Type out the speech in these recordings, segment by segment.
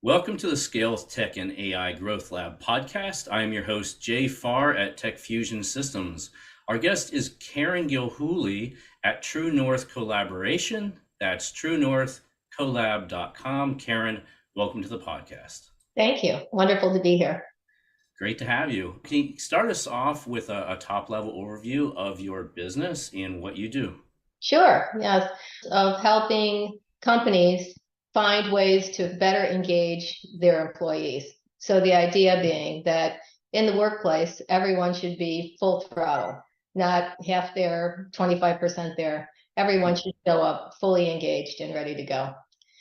Welcome to the Scale Tech and AI Growth Lab podcast. I am your host, Jay Farr at Tech Fusion Systems. Our guest is Karen Gilhooly at True North Collaboration. That's truenorthcollab.com. Karen, welcome to the podcast. Thank you. Wonderful to be here. Great to have you. Can you start us off with a top level overview of your business and what you do? Sure. Yes. Of helping companies find ways to better engage their employees. So the idea being that in the workplace, everyone should be full throttle, not half there, 25% there. Everyone should show up fully engaged and ready to go.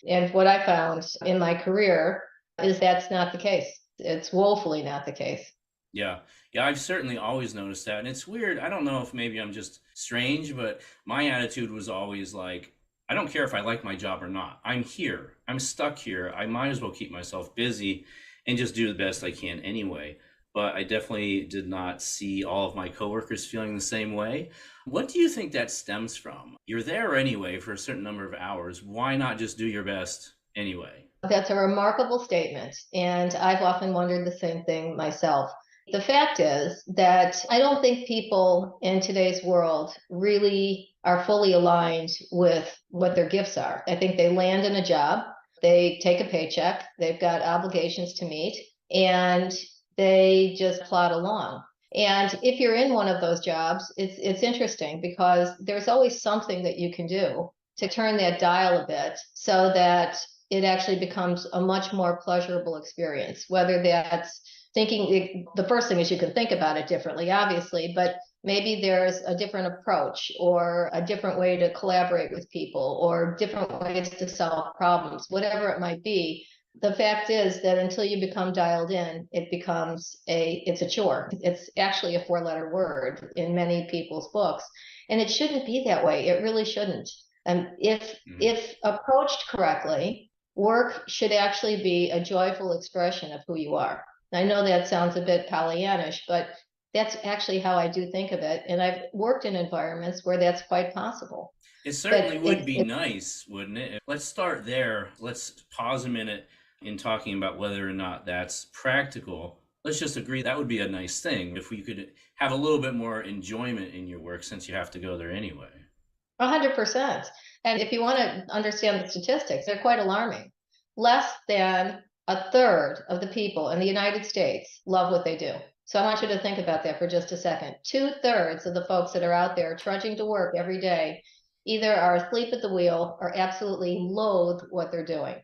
And what I found in my career is that's not the case. It's woefully not the case. Yeah. Yeah, I've certainly always noticed that. And it's weird. I don't know if maybe I'm just strange, but my attitude was always like, I don't care if I like my job or not. I'm here. I'm stuck here. I might as well keep myself busy and just do the best I can anyway. But I definitely did not see all of my coworkers feeling the same way. What do you think that stems from? You're there anyway for a certain number of hours. Why not just do your best anyway? That's a remarkable statement. And I've often wondered the same thing myself. The fact is that I don't think people in today's world really are fully aligned with what their gifts are. I think they land in a job, they take a paycheck, they've got obligations to meet, and they just plod along. And if you're in one of those jobs, it's interesting because there's always something that you can do to turn that dial a bit so that it actually becomes a much more pleasurable experience, whether that's thinking the first thing is you can think about it differently, obviously, but maybe there's a different approach or a different way to collaborate with people or different ways to solve problems, whatever it might be. The fact is that until you become dialed in, it's a chore. It's actually a four-letter word in many people's books, and it shouldn't be that way. It really shouldn't. And if approached correctly, work should actually be a joyful expression of who you are. I know that sounds a bit Pollyannish, but that's actually how I do think of it. And I've worked in environments where that's quite possible. It certainly But would be nice, wouldn't it? Let's start there. Let's pause a minute in talking about whether or not that's practical. Let's just agree that would be a nice thing if we could have a little bit more enjoyment in your work since you have to go there anyway. 100%. And if you want to understand the statistics, they're quite alarming. Less than a third of the people in the United States love what they do. So I want you to think about that for just a second. 2/3 of the folks that are out there trudging to work every day either are asleep at the wheel or absolutely loathe what they're doing.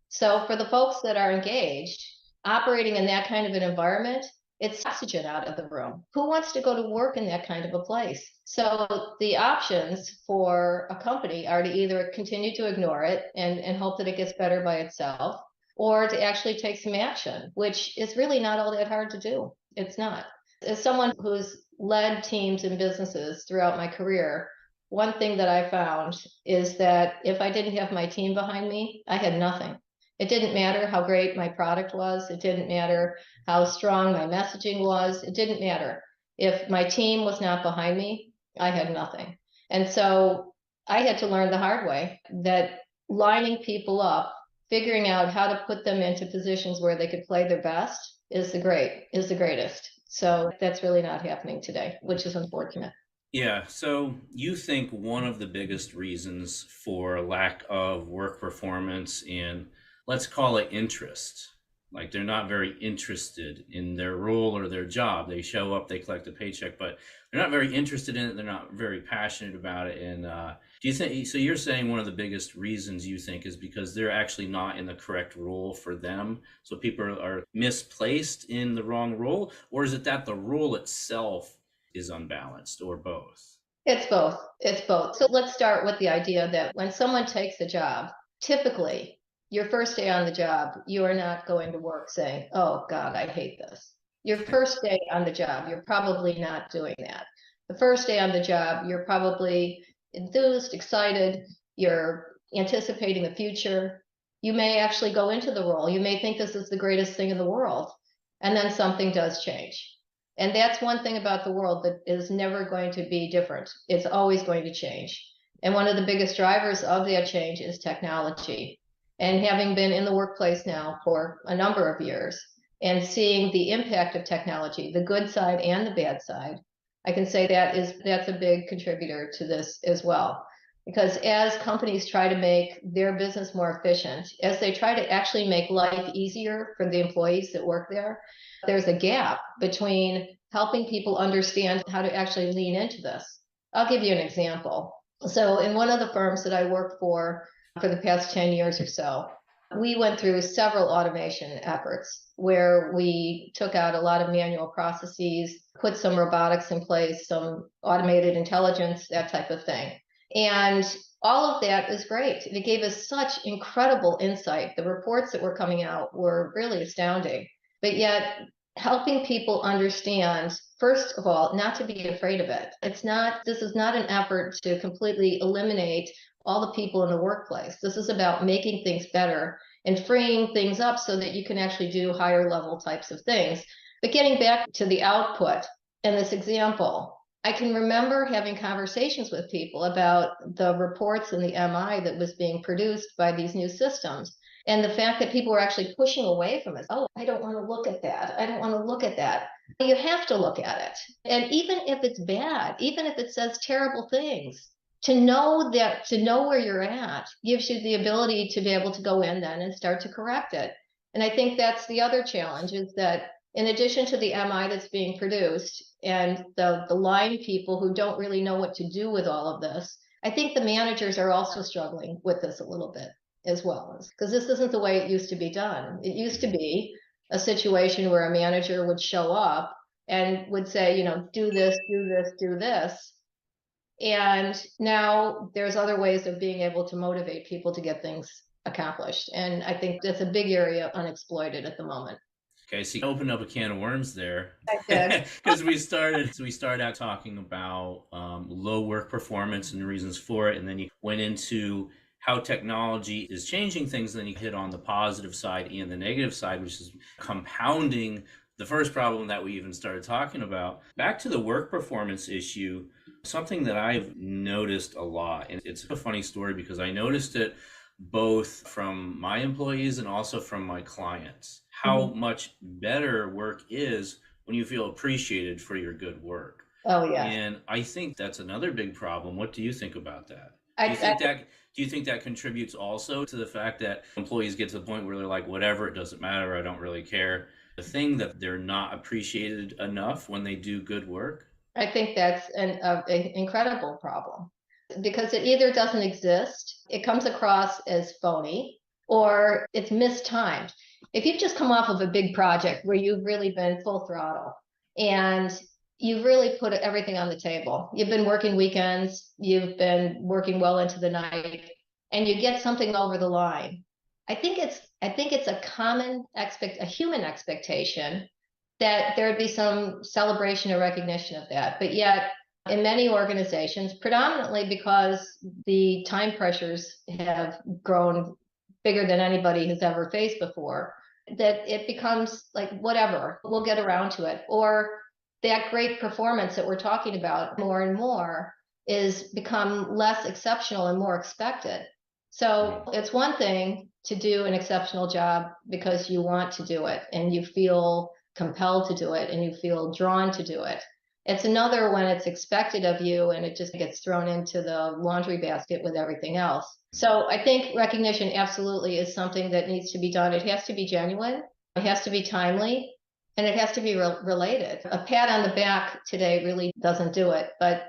So for the folks that are engaged, operating in that kind of an environment, it's oxygen out of the room. Who wants to go to work in that kind of a place? So the options for a company are to either continue to ignore it and hope that it gets better by itself, or to actually take some action, which is really not all that hard to do. It's not. As someone who's led teams and businesses throughout my career, one thing that I found is that if I didn't have my team behind me, I had nothing. It didn't matter how great my product was. It didn't matter how strong my messaging was. It didn't matter. If my team was not behind me, I had nothing. And so I had to learn the hard way that lining people up, figuring out how to put them into positions where they could play their best is the greatest. So that's really not happening today, which is unfortunate. Yeah, so you think one of the biggest reasons for lack of work performance and let's call it interest, like they're not very interested in their role or their job. They show up, they collect a paycheck, but they're not very interested in it. They're not very passionate about it. And do you think so? You're saying one of the biggest reasons you think is because they're actually not in the correct role for them. So people are misplaced in the wrong role, or is it that the role itself is unbalanced, or both? It's both. It's both. So let's start with the idea that when someone takes a job, typically your first day on the job, you are not going to work saying, oh God, I hate this. Your first day on the job, you're probably not doing that. The first day on the job, you're probably enthused, excited, you're anticipating the future. You may actually go into the role. You may think this is the greatest thing in the world, and then something does change. And that's one thing about the world that is never going to be different. It's always going to change. And one of the biggest drivers of that change is technology. And having been in the workplace now for a number of years and seeing the impact of technology, the good side and the bad side, I can say that's a big contributor to this as well. Because as companies try to make their business more efficient, as they try to actually make life easier for the employees that work there, there's a gap between helping people understand how to actually lean into this. I'll give you an example. So, in one of the firms that I worked for the past 10 years or so, we went through several automation efforts where we took out a lot of manual processes, put some robotics in place, some automated intelligence, that type of thing. And all of that is great. It gave us such incredible insight. The reports that were coming out were really astounding. But yet, helping people understand, first of all, not to be afraid of it. This is not an effort to completely eliminate all the people in the workplace. This is about making things better and freeing things up so that you can actually do higher level types of things. But getting back to the output and this example, I can remember having conversations with people about the reports and the MI that was being produced by these new systems. And the fact that people were actually pushing away from it. Oh, I don't want to look at that. I don't want to look at that. You have to look at it. And even if it's bad, even if it says terrible things, to know where you're at gives you the ability to be able to go in then and start to correct it. And I think that's the other challenge, is that in addition to the MI that's being produced and the line people who don't really know what to do with all of this, I think the managers are also struggling with this a little bit as well, because this isn't the way it used to be done. It used to be a situation where a manager would show up and would say, do this, do this, do this. And now there's other ways of being able to motivate people to get things accomplished. And I think that's a big area unexploited at the moment. Okay, so you opened up a can of worms there, I did. because we started out talking about low work performance and the reasons for it, and then you went into how technology is changing things, and then you hit on the positive side and the negative side, which is compounding the first problem that we even started talking about. Back to the work performance issue, something that I've noticed a lot, and it's a funny story because I noticed it both from my employees and also from my clients, how much better work is when you feel appreciated for your good work. Oh, yeah. And I think that's another big problem. What do you think about that? I, Do you think that do you think that contributes also to the fact that employees get to the point where they're like, whatever, it doesn't matter, I don't really care? The thing that they're not appreciated enough when they do good work? I think that's an incredible problem, because it either doesn't exist, it comes across as phony, or it's mistimed. If you've just come off of a big project where you've really been full throttle and you've really put everything on the table, you've been working weekends, you've been working well into the night, and you get something over the line, I think it's a human expectation that there would be some celebration or recognition of that. But yet, in many organizations, predominantly because the time pressures have grown bigger than anybody has ever faced before, that it becomes like, whatever, we'll get around to it. Or that great performance that we're talking about more and more is become less exceptional and more expected. So it's one thing to do an exceptional job because you want to do it and you feel compelled to do it and you feel drawn to do it. It's another when it's expected of you and it just gets thrown into the laundry basket with everything else. So I think recognition absolutely is something that needs to be done. It has to be genuine, it has to be timely, and it has to be related. A pat on the back today really doesn't do it, but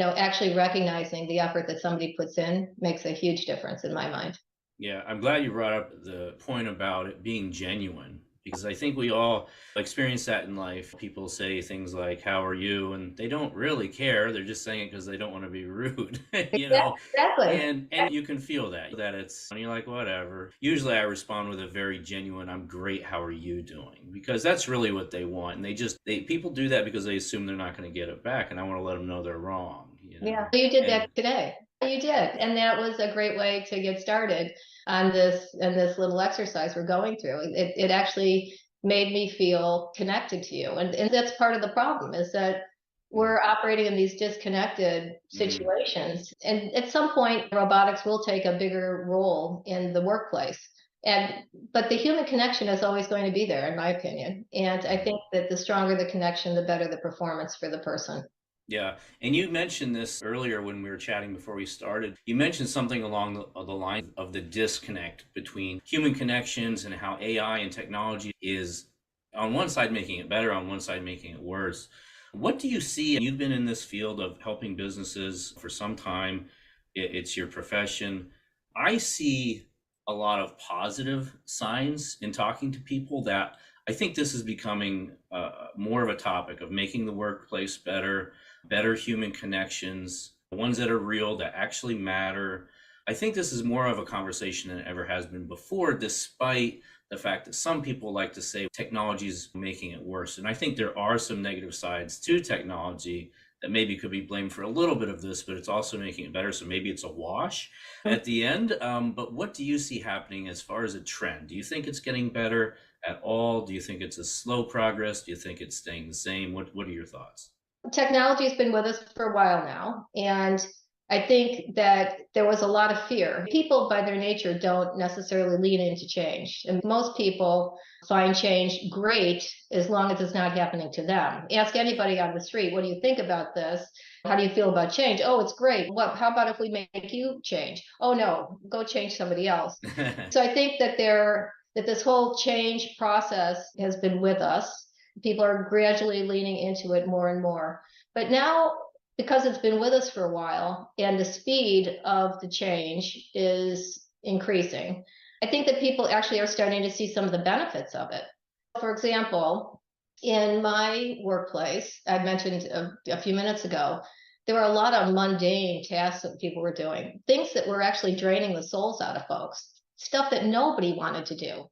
actually recognizing the effort that somebody puts in makes a huge difference in my mind. Yeah, I'm glad you brought up the point about it being genuine, because I think we all experience that in life. People say things like, "How are you?" and they don't really care. They're just saying it because they don't want to be rude, you know. Exactly. And you can feel that it's, and you're like, whatever. Usually I respond with a very genuine, "I'm great. How are you doing?" Because that's really what they want. And people do that because they assume they're not going to get it back, and I want to let them know they're wrong. Yeah, you did that today. You did, and that was a great way to get started on this little exercise we're going through. It actually made me feel connected to you, and that's part of the problem, is that We're operating in these disconnected Mm. situations. And at some point, robotics will take a bigger role in the workplace. And but the human connection is always going to be there, in my opinion. And I think that the stronger the connection, the better the performance for the person. Yeah, and you mentioned this earlier when we were chatting before we started. You mentioned something along the line of the disconnect between human connections and how AI and technology is on one side making it better, on one side making it worse. What do you see? You've been in this field of helping businesses for some time. It's your profession. I see a lot of positive signs in talking to people that I think this is becoming more of a topic of making the workplace better, better human connections, ones that are real, that actually matter. I think this is more of a conversation than it ever has been before, despite the fact that some people like to say technology is making it worse. And I think there are some negative sides to technology that maybe could be blamed for a little bit of this, but it's also making it better. So maybe it's a wash at the end. But what do you see happening as far as a trend? Do you think it's getting better at all? Do you think it's a slow progress? Do you think it's staying the same? What are your thoughts? Technology has been with us for a while now, and I think that there was a lot of fear. People, by their nature, don't necessarily lean into change. And most people find change great as long as it's not happening to them. Ask anybody on the street, what do you think about this? How do you feel about change? Oh, it's great. How about if we make you change? Oh, no, go change somebody else. So I think that this whole change process has been with us. People are gradually leaning into it more and more. But now, because it's been with us for a while and the speed of the change is increasing, I think that people actually are starting to see some of the benefits of it. For example, in my workplace, I mentioned a few minutes ago, there were a lot of mundane tasks that people were doing, things that were actually draining the souls out of folks, stuff that nobody wanted to do.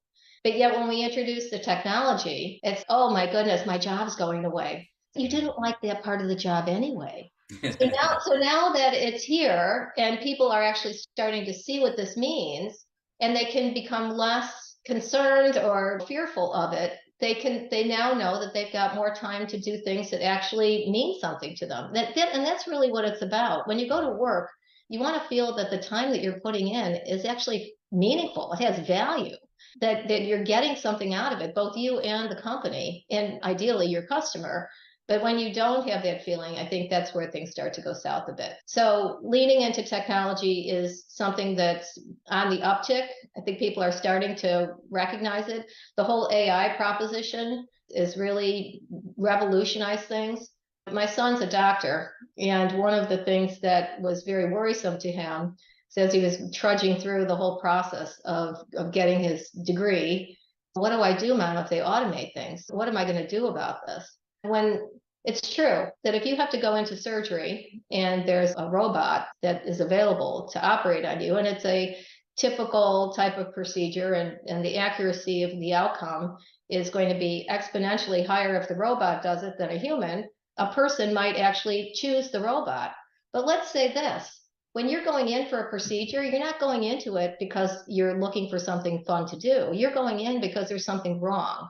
But yet, when we introduce the technology, it's, oh my goodness, my job's going away. You didn't like that part of the job anyway. So now that it's here and people are actually starting to see what this means, and they can become less concerned or fearful of it, they now know that they've got more time to do things that actually mean something to them. And that's really what it's about. When you go to work, you want to feel that the time that you're putting in is actually meaningful. It has value. That you're getting something out of it, both you and the company, and ideally your customer. But when you don't have that feeling, I think that's where things start to go south a bit. So leaning into technology is something that's on the uptick. I think people are starting to recognize it. The whole AI proposition is really revolutionized things. My son's a doctor, and one of the things that was very worrisome to him, says he was trudging through the whole process of getting his degree. What do I do, Mom, if they automate things? What am I going to do about this? When it's true that if you have to go into surgery and there's a robot that is available to operate on you, and it's a typical type of procedure, and the accuracy of the outcome is going to be exponentially higher if the robot does it than a human, a person might actually choose the robot. But let's say this, when you're going in for a procedure, you're not going into it because you're looking for something fun to do. You're going in because there's something wrong,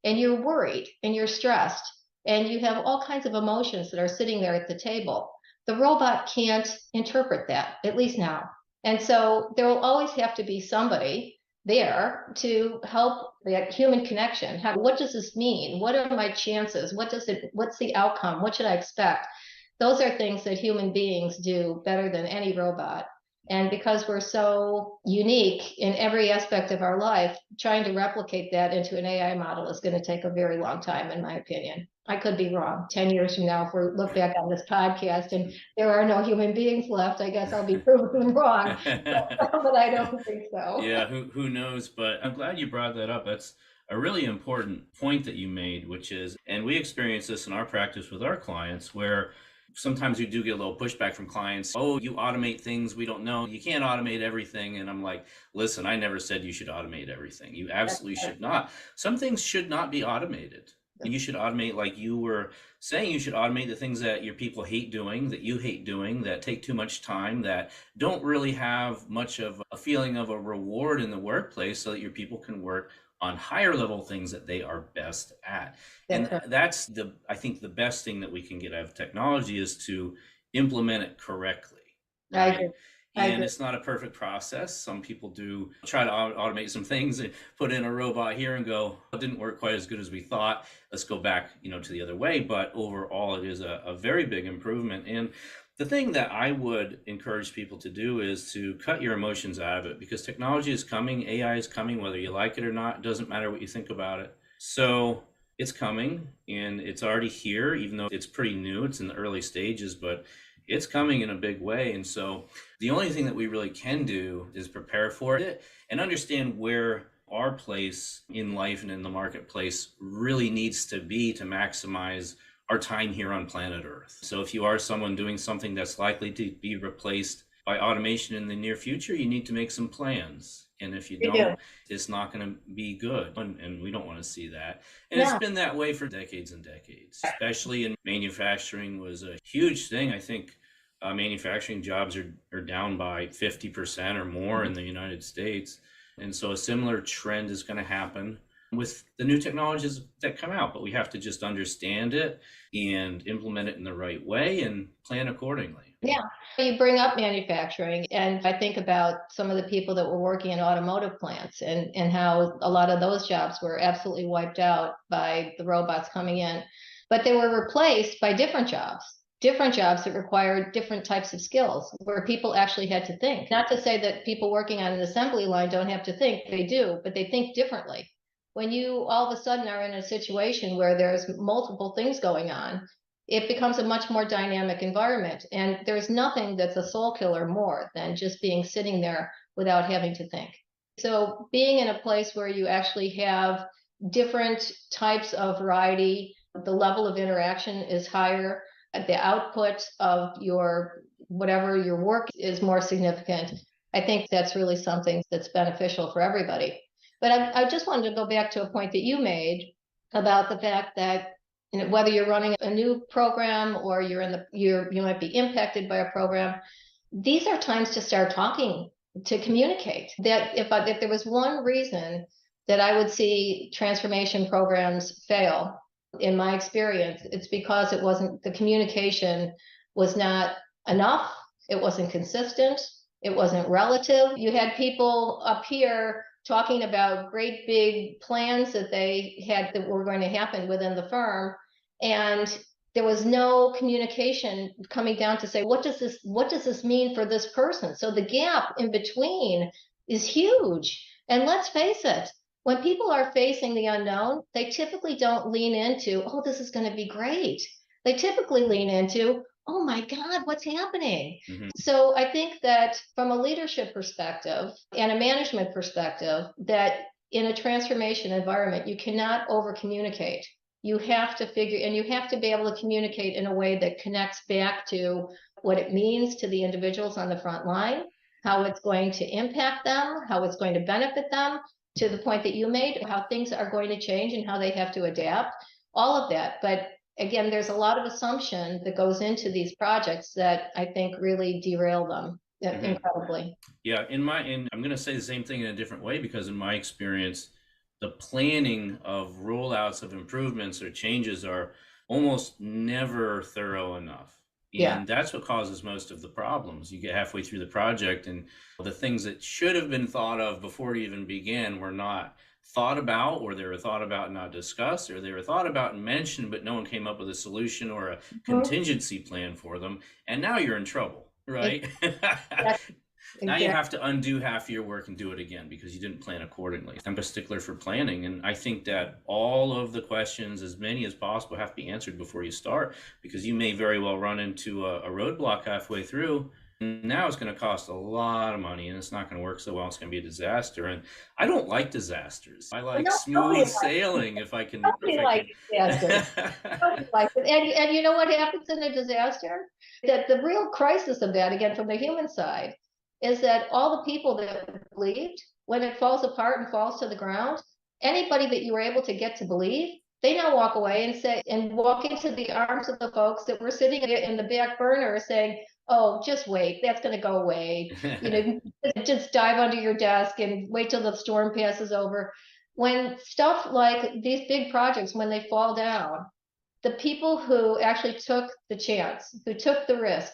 and you're worried and you're stressed and you have all kinds of emotions that are sitting there at the table. The robot can't interpret that, at least now. And so there will always have to be somebody there to help that human connection. What does this mean? What are my chances? What's the outcome? What should I expect? Those are things that human beings do better than any robot. And because we're so unique in every aspect of our life, trying to replicate that into an AI model is going to take a very long time, in my opinion. I could be wrong. 10 years from now, if we look back on this podcast and there are no human beings left, I guess I'll be proven wrong. But I don't think so. Yeah, who knows? But I'm glad you brought that up. That's a really important point that you made, which is, and we experience this in our practice with our clients, where sometimes we do get a little pushback from clients. Oh, you automate things we don't know. You can't automate everything. And I'm like, listen, I never said you should automate everything. You absolutely should not. Some things should not be automated. You should automate, like you were saying, you should automate the things that your people hate doing, that you hate doing, that take too much time, that don't really have much of a feeling of a reward in the workplace, so that your people can work on higher level things that they are best at. That's And right. that's I think the best thing that we can get out of technology is to implement it correctly, I agree. right? I And agree. it's not a perfect process. Some people do try to automate some things and put in a robot here and go, it didn't work quite as good as we thought. Let's go back, to the other way. But overall, it is a very big improvement. And the thing that I would encourage people to do is to cut your emotions out of it, because technology is coming, AI is coming, whether you like it or not. It doesn't matter what you think about it. So it's coming and it's already here, even though it's pretty new. It's in the early stages, but it's coming in a big way. And so the only thing that we really can do is prepare for it and understand where our place in life and in the marketplace really needs to be to maximize our time here on planet Earth. So if you are someone doing something that's likely to be replaced by automation in the near future, you need to make some plans. And if you You do. don't, it's not going to be good. And we don't want to see that. And it's No. been that way for decades and decades, especially in manufacturing was a huge thing. I think manufacturing jobs are down by 50% or more in the United States. And so a similar trend is going to happen with the new technologies that come out, but we have to just understand it and implement it in the right way and plan accordingly. Yeah. You bring up manufacturing, and I think about some of the people that were working in automotive plants and how a lot of those jobs were absolutely wiped out by the robots coming in. But they were replaced by different jobs that required different types of skills where people actually had to think. Not to say that people working on an assembly line don't have to think, they do, but they think differently. When you all of a sudden are in a situation where there's multiple things going on, it becomes a much more dynamic environment. And there's nothing that's a soul killer more than just being sitting there without having to think. So being in a place where you actually have different types of variety, the level of interaction is higher, the output of your whatever your work is more significant. I think that's really something that's beneficial for everybody. But I just wanted to go back to a point that you made about the fact that whether you're running a new program or you might be impacted by a program, these are times to start talking, to communicate. That if there was one reason that I would see transformation programs fail, in my experience, it's because it wasn't the communication was not enough, it wasn't consistent, it wasn't relative. You had people up here talking about great big plans that they had that were going to happen within the firm, and there was no communication coming down to say what does this mean for this person. So the gap in between is huge. And let's face it, when people are facing the unknown, they typically don't lean into, oh, this is going to be great. They typically lean into, oh my God, what's happening? Mm-hmm. So I think that from a leadership perspective and a management perspective, that in a transformation environment, you cannot over communicate. You have to figure, and you have to be able to communicate in a way that connects back to what it means to the individuals on the front line, how it's going to impact them, how it's going to benefit them, to the point that you made, how things are going to change and how they have to adapt, all of that. But again, there's a lot of assumption that goes into these projects that I think really derail them incredibly. Yeah, I'm going to say the same thing in a different way, because in my experience, the planning of rollouts of improvements or changes are almost never thorough enough. Yeah. And that's what causes most of the problems. You get halfway through the project and the things that should have been thought of before it even began were not thought about, or they were thought about and not discussed, or they were thought about and mentioned, but no one came up with a solution or a contingency plan for them. And now you're in trouble, right? Now you have to undo half your work and do it again because you didn't plan accordingly. I'm a stickler for planning, and I think that all of the questions, as many as possible, have to be answered before you start, because you may very well run into a roadblock halfway through. And now it's going to cost a lot of money, and it's not going to work so well. It's going to be a disaster. And I don't like disasters. I like smooth sailing if I can. Nobody likes disasters. Nobody likes it. And you know what happens in a disaster? That the real crisis of that, again, from the human side, is that all the people that believed, when it falls apart and falls to the ground, anybody that you were able to get to believe, they now walk away and walk into the arms of the folks that were sitting in the back burner saying, oh, just wait, that's going to go away. Just dive under your desk and wait till the storm passes over. when stuff like these big projects, when they fall down, the people who actually took the chance, who took the risk,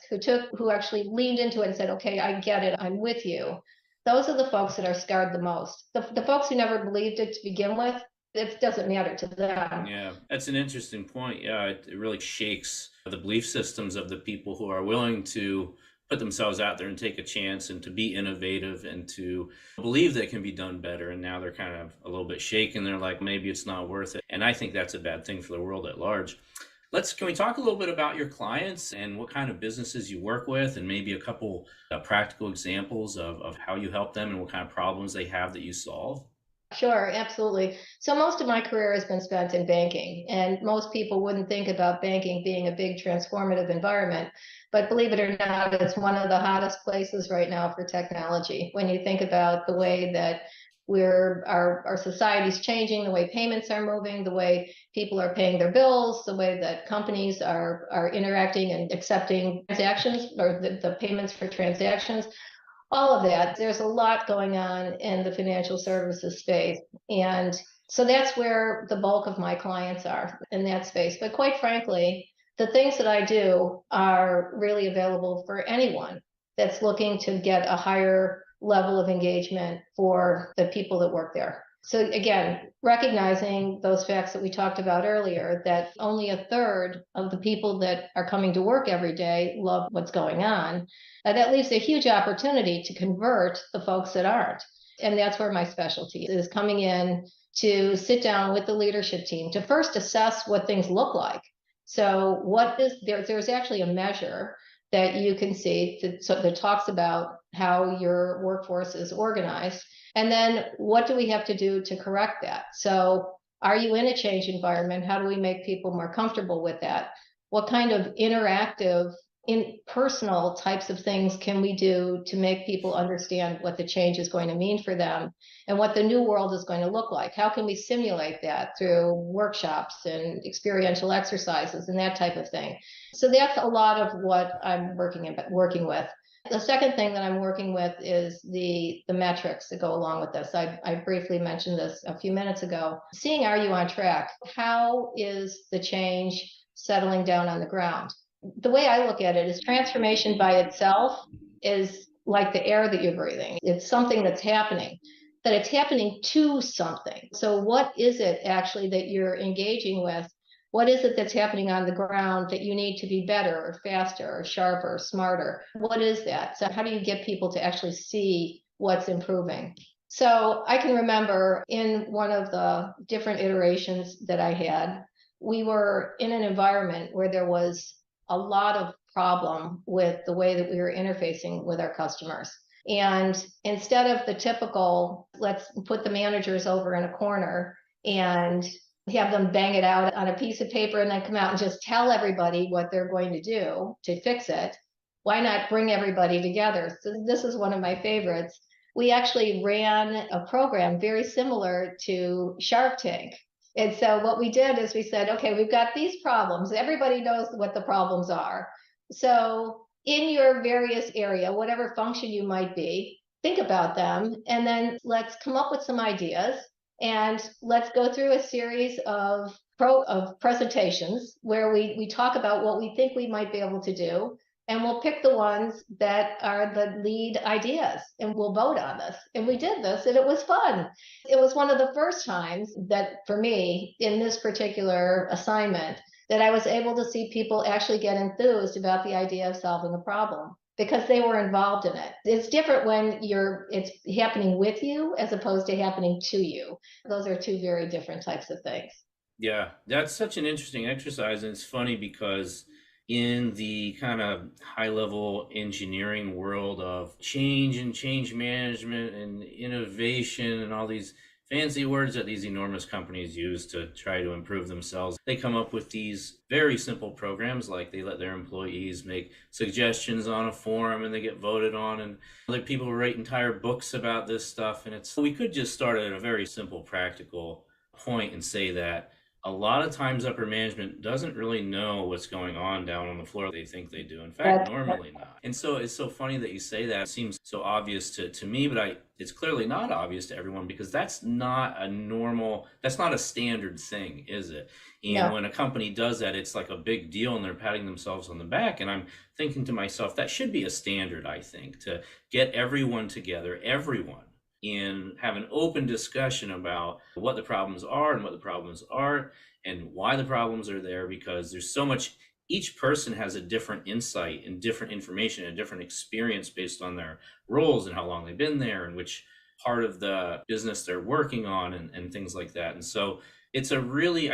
who actually leaned into it and said, okay, I get it, I'm with you. Those are the folks that are scarred the most. The folks who never believed it to begin with, it doesn't matter to them. Yeah, that's an interesting point. Yeah, it really shakes the belief systems of the people who are willing to put themselves out there and take a chance and to be innovative and to believe that it can be done better. And now they're kind of a little bit shaken. They're like, maybe it's not worth it. And I think that's a bad thing for the world at large. Can we talk a little bit about your clients and what kind of businesses you work with and maybe a couple practical examples of how you help them and what kind of problems they have that you solve? Sure, absolutely. So most of my career has been spent in banking, and most people wouldn't think about banking being a big transformative environment. But believe it or not, it's one of the hottest places right now for technology. When you think about the way that our society's changing, the way payments are moving, the way people are paying their bills, the way that companies are interacting and accepting transactions or the payments for transactions, all of that. There's a lot going on in the financial services space. And so that's where the bulk of my clients are in that space. But quite frankly, the things that I do are really available for anyone that's looking to get a higher level of engagement for the people that work there. So again, recognizing those facts that we talked about earlier, that only a third of the people that are coming to work every day love what's going on, that leaves a huge opportunity to convert the folks that aren't. And that's where my specialty is, coming in to sit down with the leadership team to first assess what things look like. So what is there's actually a measure that you can see that talks about how your workforce is organized. And then what do we have to do to correct that? So are you in a change environment? How do we make people more comfortable with that? What kind of interactive, in personal types of things can we do to make people understand what the change is going to mean for them and what the new world is going to look like? How can we simulate that through workshops and experiential exercises and that type of thing? So that's a lot of what I'm working with. The second thing that I'm working with is the metrics that go along with this. I briefly mentioned this a few minutes ago. Seeing, are you on track? How is the change settling down on the ground? The way I look at it is transformation by itself is like the air that you're breathing. It's something that's happening, but it's happening to something. So what is it actually that you're engaging with? What is it that's happening on the ground that you need to be better or faster or sharper or smarter? What is that? So how do you get people to actually see what's improving? So I can remember in one of the different iterations that I had, we were in an environment where there was a lot of problem with the way that we were interfacing with our customers. And instead of the typical, let's put the managers over in a corner and have them bang it out on a piece of paper and then come out and just tell everybody what they're going to do to fix it, why not bring everybody together? So this is one of my favorites. We actually ran a program very similar to Shark Tank. And so what we did is we said, okay, we've got these problems. Everybody knows what the problems are. So in your various area, whatever function you might be, think about them, and then let's come up with some ideas, and let's go through a series of presentations where we talk about what we think we might be able to do, and we'll pick the ones that are the lead ideas and we'll vote on this. And we did this and it was fun. It was one of the first times that for me in this particular assignment that I was able to see people actually get enthused about the idea of solving a problem because they were involved in it. It's different when it's happening with you as opposed to happening to you. Those are two very different types of things. Yeah, that's such an interesting exercise. And it's funny because in the kind of high level engineering world of change and change management and innovation and all these fancy words that these enormous companies use to try to improve themselves, they come up with these very simple programs, like they let their employees make suggestions on a forum and they get voted on, and other people write entire books about this stuff. And we could just start at a very simple practical point and say that a lot of times upper management doesn't really know what's going on down on the floor. They think they do. In fact, That's normally not. And so it's so funny that you say that. It seems so obvious to me, but it's clearly not obvious to everyone because that's not a standard thing, is it? And no. when a company does that, it's like a big deal and they're patting themselves on the back. And I'm thinking to myself, that should be a standard, I think, to get everyone together, everyone, and have an open discussion about what the problems are and what the problems are and why the problems are there, because there's so much. Each person has a different insight and different information and a different experience based on their roles and how long they've been there and which part of the business they're working on and things like that. And so I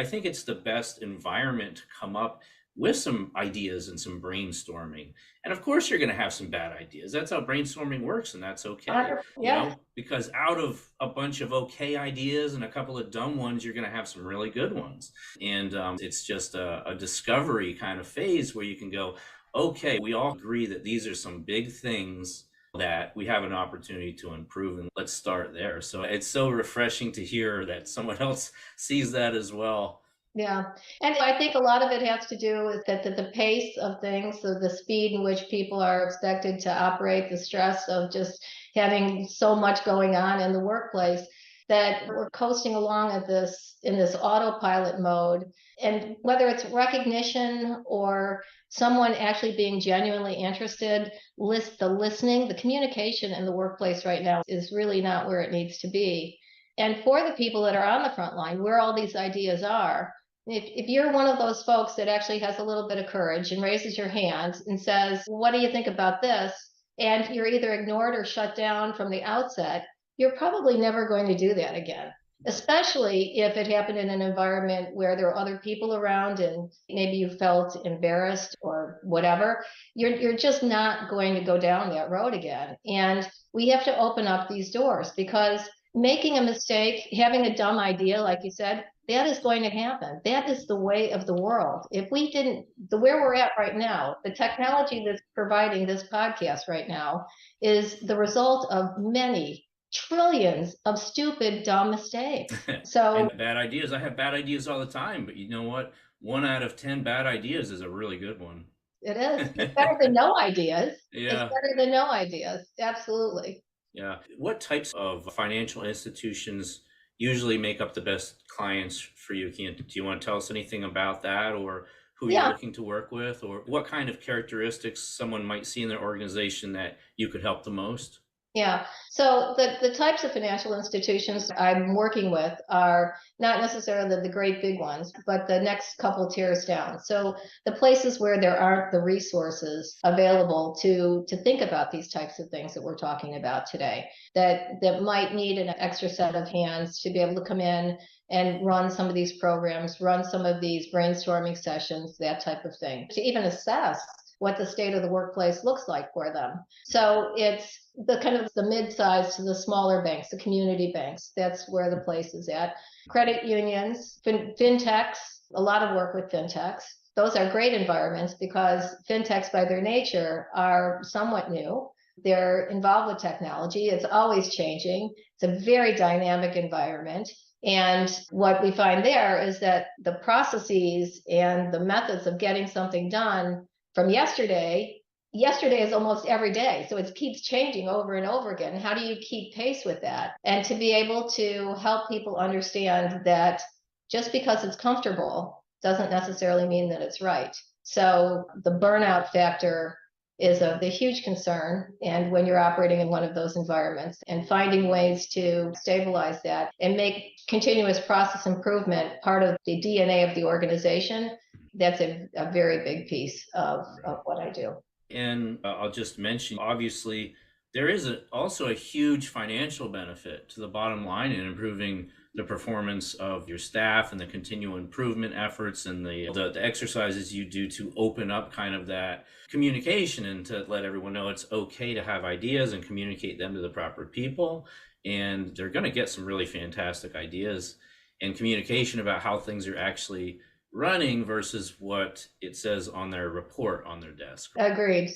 think it's the best environment to come up with some ideas and some brainstorming. And of course, you're going to have some bad ideas. That's how brainstorming works, and that's okay. Yeah, Because out of a bunch of okay ideas and a couple of dumb ones, you're going to have some really good ones. And it's just a discovery kind of phase where you can go, okay, we all agree that these are some big things that we have an opportunity to improve, and let's start there. So it's so refreshing to hear that someone else sees that as well. yeah. And I think a lot of it has to do with that the pace of things, so the speed in which people are expected to operate, the stress of just having so much going on in the workplace, that we're coasting along at this in this autopilot mode. And whether it's recognition or someone actually being genuinely interested, the listening, the communication in the workplace right now is really not where it needs to be. And for the people that are on the front line, where all these ideas are, if you're one of those folks that actually has a little bit of courage and raises your hand and says, what do you think about this? And you're either ignored or shut down from the outset, you're probably never going to do that again, especially if it happened in an environment where there are other people around and maybe you felt embarrassed or whatever. You're just not going to go down that road again. And we have to open up these doors, because making a mistake, having a dumb idea, like you said, that is going to happen. That is the way of the world. If we didn't, where we're at right now, the technology that's providing this podcast right now is the result of many trillions of stupid, dumb mistakes. So And bad ideas. I have bad ideas all the time, but you know what? 1 out of 10 bad ideas is a really good one. it is. It's better than no ideas. It's Yeah. better than no ideas. Absolutely. Yeah. What types of financial institutions usually make up the best clients for you? Do you want to tell us anything about that, or who you're Yeah. looking to work with, or what kind of characteristics someone might see in their organization that you could help the most? Yeah. So the types of financial institutions I'm working with are not necessarily the great big ones, but the next couple tiers down. So the places where there aren't the resources available to think about these types of things that we're talking about today, that might need an extra set of hands to be able to come in and run some of these programs, run some of these brainstorming sessions, that type of thing, to even assess what the state of the workplace looks like for them. So it's the kind of the mid-sized to the smaller banks, the community banks. That's where the place is at. Credit unions, fintechs, a lot of work with fintechs. Those are great environments because fintechs by their nature are somewhat new. They're involved with technology. It's always changing. It's a very dynamic environment. And what we find there is that the processes and the methods of getting something done from yesterday is almost every day, so it keeps changing over and over again. How do you keep pace with that, and to be able to help people understand that just because it's comfortable doesn't necessarily mean that it's right. So the burnout factor is the huge concern, and when you're operating in one of those environments, and finding ways to stabilize that and make continuous process improvement part of the DNA of the organization, that's a very big piece of what I do. And I'll just mention, obviously, there is also a huge financial benefit to the bottom line in improving the performance of your staff and the continual improvement efforts and the exercises you do to open up kind of that communication and to let everyone know it's okay to have ideas and communicate them to the proper people. And they're going to get some really fantastic ideas and communication about how things are actually running versus what it says on their report on their desk. Agreed.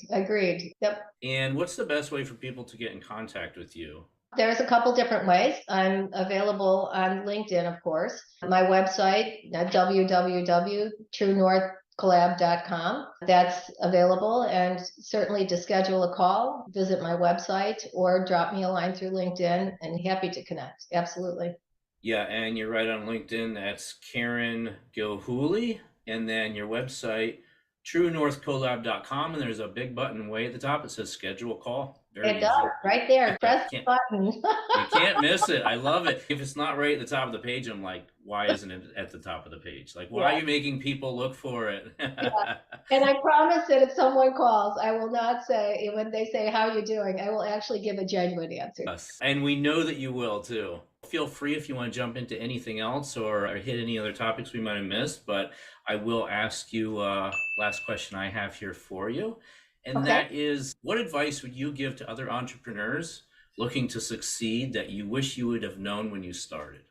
Yep. And what's the best way for people to get in contact with you? There's a couple different ways. I'm available on LinkedIn, of course. My website, www.truenorthcollab.com. That's available. And certainly to schedule a call, visit my website or drop me a line through LinkedIn, and happy to connect. Absolutely. Yeah, and you're right on LinkedIn. That's Karen Gilhooly. And then your website, truenorthcollab.com. And there's a big button way at the top. It says schedule a call. Very It does, easy. right there. Press Can't, the button. you can't miss it. I love it. If it's not right at the top of the page, I'm like, why isn't it at the top of the page? Like, why are Yeah. you making people look for it? Yeah. And I promise that if someone calls, I will not say, when they say, how are you doing? I will actually give a genuine answer. Yes. And we know that you will too. Feel free if you want to jump into anything else or hit any other topics we might have missed, but I will ask you last question I have here for you. And Okay. that is, what advice would you give to other entrepreneurs looking to succeed that you wish you would have known when you started?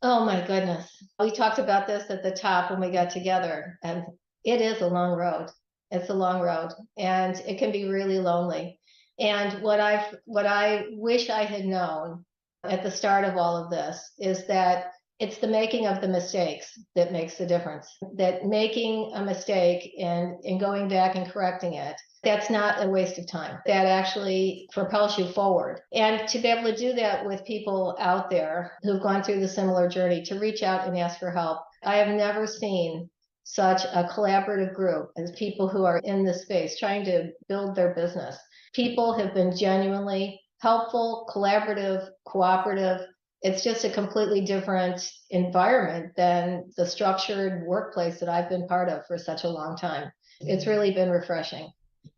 Oh my goodness. We talked about this at the top when we got together, and it is a long road. It's a long road, and it can be really lonely. And what I wish I had known at the start of all of this is that it's the making of the mistakes that makes the difference. That making a mistake and going back and correcting it, that's not a waste of time. That actually propels you forward. And to be able to do that with people out there who've gone through the similar journey, to reach out and ask for help. I have never seen such a collaborative group as people who are in this space trying to build their business. People have been genuinely helpful, collaborative, cooperative. It's just a completely different environment than the structured workplace that I've been part of for such a long time. It's really been refreshing.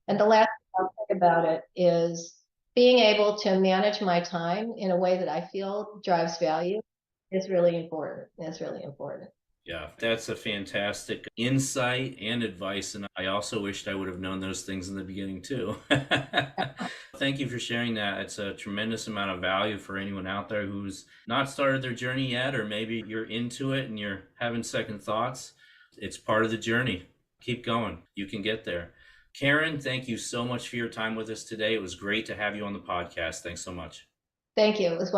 And the last thing I'll say about it is being able to manage my time in a way that I feel drives value is really important. It's really important. Yeah, that's a fantastic insight and advice. And I also wished I would have known those things in the beginning too. Thank you for sharing that. It's a tremendous amount of value for anyone out there who's not started their journey yet, or maybe you're into it and you're having second thoughts. It's part of the journey. Keep going. You can get there. Karen, thank you so much for your time with us today. It was great to have you on the podcast. Thanks so much. Thank you. It was wonderful.